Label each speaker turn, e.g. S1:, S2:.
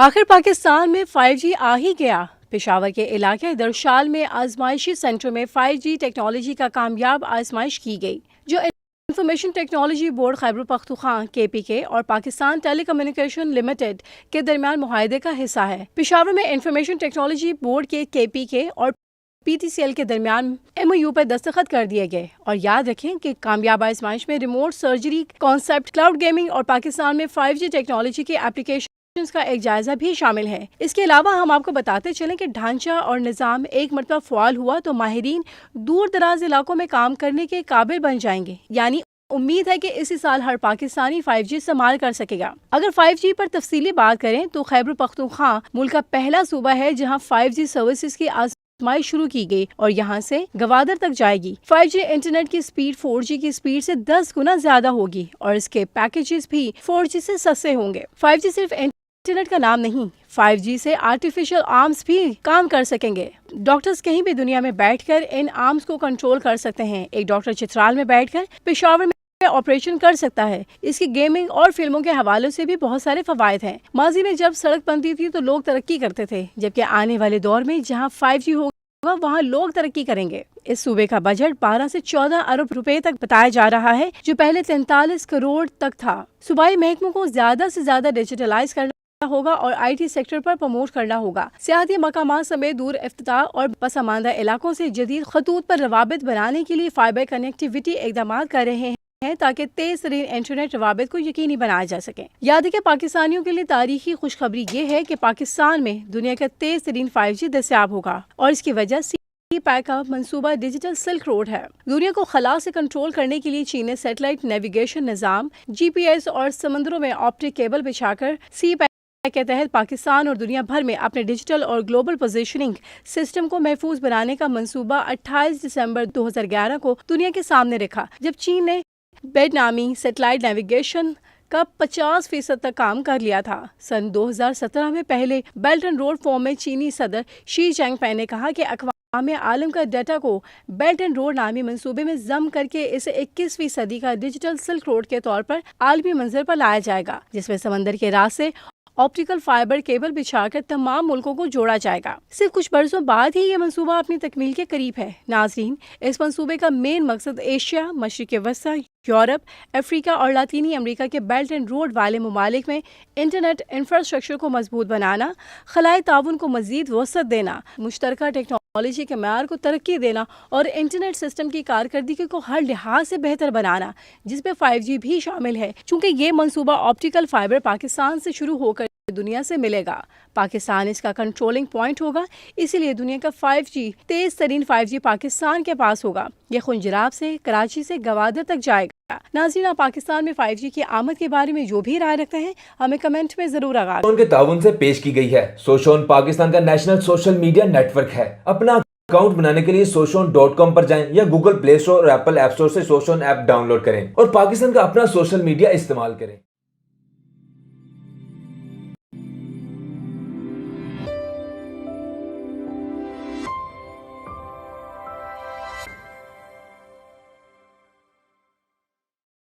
S1: آخر پاکستان میں 5G آ ہی گیا۔ پشاور کے علاقے درشال میں آزمائشی سینٹر میں 5G ٹیکنالوجی کا کامیاب آزمائش کی گئی، جو information technology board Khyber Pakhtunkhwa (KPK) اور پاکستان ٹیلی کمیونیکیشن لمیٹڈ کے درمیان معاہدے کا حصہ ہے۔ پشاور میں انفارمیشن ٹیکنالوجی بورڈ کے KPK اور PTCL کے درمیان MOU پر دستخط کر دیے گئے۔ اور یاد رکھیں کہ کامیاب آزمائش میں remote surgery concept, cloud gaming اور پاکستان میں 5G ٹیکنالوجی کے اپلیکیشن کا ایک جائزہ بھی شامل ہے۔ اس کے علاوہ ہم آپ کو بتاتے چلیں کہ ڈھانچہ اور نظام ایک مرتبہ فعال ہوا تو ماہرین دور دراز علاقوں میں کام کرنے کے قابل بن جائیں گے، یعنی امید ہے کہ اسی سال ہر پاکستانی 5G استعمال کر سکے گا۔ اگر 5G پر تفصیلی بات کریں تو خیبر پختونخوا ملک کا پہلا صوبہ ہے جہاں 5G سروسز کی آزمائش شروع کی گئی اور یہاں سے گوادر تک جائے گی۔ 5G انٹرنیٹ کی سپیڈ 4G کی سپیڈ سے 10 گنا زیادہ ہوگی اور اس کے پیکیجز بھی 4G سے سستے ہوں گے۔ 5G صرف انٹرنیٹ کا نام نہیں، 5G سے آرٹیفیشل آرمز بھی کام کر سکیں گے۔ ڈاکٹرز کہیں بھی دنیا میں بیٹھ کر ان آرمز کو کنٹرول کر سکتے ہیں۔ ایک ڈاکٹر چترال میں بیٹھ کر پشاور میں آپریشن کر سکتا ہے۔ اس کی گیمنگ اور فلموں کے حوالے سے بھی بہت سارے فوائد ہیں۔ ماضی میں جب سڑک بنتی تھی تو لوگ ترقی کرتے تھے، جبکہ آنے والے دور میں جہاں 5G ہوگا وہاں لوگ ترقی کریں گے۔ اس صوبے کا بجٹ 12 سے 14 ارب روپے تک بتایا جا رہا ہے، جو پہلے 43 کروڑ تک تھا۔ صوبائی محکموں کو زیادہ سے زیادہ ڈیجیٹلائز کرنا ہوگا اور IT سیکٹر پر پروموٹ کرنا ہوگا۔ سیاحتی مقامات سمیت دور افتتاح اور پسماندہ علاقوں سے جدید خطوط پر روابط بنانے کے لیے فائبر کنیکٹیویٹی اقدامات کر رہے ہیں تاکہ تیز ترین انٹرنیٹ روابط کو یقینی بنایا جا سکے۔ یاد ہے کہ پاکستانیوں کے لیے تاریخی خوشخبری یہ ہے کہ پاکستان میں دنیا کا تیز ترین 5G دستیاب ہوگا اور اس کی وجہ سی پیک کا منصوبہ ڈیجیٹل سلک روڈ ہے۔ دنیا کو خلا سے کنٹرول کرنے کے لیے چین نے سیٹلائٹ نیویگیشن نظام، GPS اور سمندروں میں آپٹک کیبل بچھا کر سی پیک کے تحت پاکستان اور دنیا بھر میں اپنے ڈیجیٹل اور گلوبل پوزیشننگ سسٹم کو محفوظ بنانے کا منصوبہ 28 دسمبر 2011 کو دنیا کے سامنے رکھا، جب چین نے بیڈ نامی سیٹلائٹ نیویگیشن کا 50% تک کام کر لیا تھا۔ سن 2017 میں پہلے بیلٹ اینڈ روڈ فورم میں چینی صدر شی جنگ پینگ نے کہا کہ اقوام عالم کا ڈیٹا کو بیلٹ اینڈ روڈ نامی منصوبے میں ضم کر کے اسے 21ویں صدی کا ڈیجیٹل سلک روڈ کے طور پر عالمی منظر پر لایا جائے گا، جس میں سمندر کے راستے آپٹیکل فائبر کیبل بچھا کر تمام ملکوں کو جوڑا جائے گا۔ صرف کچھ برسوں بعد ہی یہ منصوبہ اپنی تکمیل کے قریب ہے۔ ناظرین، اس منصوبے کا مین مقصد ایشیا، مشرق وسطی، یورپ، افریقہ اور لاطینی امریکہ کے بیلٹ اینڈ روڈ والے ممالک میں انٹرنیٹ انفراسٹرکچر کو مضبوط بنانا، خلائی تعاون کو مزید وسعت دینا، مشترکہ ٹیکنالوجی کے معیار کو ترقی دینا اور انٹرنیٹ سسٹم کی کارکردگی کو ہر لحاظ سے بہتر بنانا، جس میں 5G بھی شامل ہے۔ چونکہ یہ منصوبہ آپٹیکل فائبر پاکستان سے شروع ہو کر دنیا سے ملے گا، پاکستان اس کا کنٹرولنگ پوائنٹ ہوگا، اسی لیے دنیا کا 5G تیز ترین 5G پاکستان کے پاس ہوگا۔ یہ خنجراب سے، کراچی سے گوادر تک جائے گا۔ ناظرین، آپ پاکستان میں 5G کی آمد کے بارے میں جو بھی رائے رکھتے ہیں ہمیں کمنٹ میں ضرور آگاہ
S2: ان کے تعاون سے پیش کی گئی ہے۔ سوشون پاکستان کا national social media network ہے۔ اپنا اکاؤنٹ بنانے کے لیے سوشون.com پر جائیں یا گوگل پلے اسٹور اور ایپل ایپ اسٹور سے سوشون ایپ ڈاؤن لوڈ کریں اور پاکستان کا اپنا سوشل میڈیا استعمال کریں۔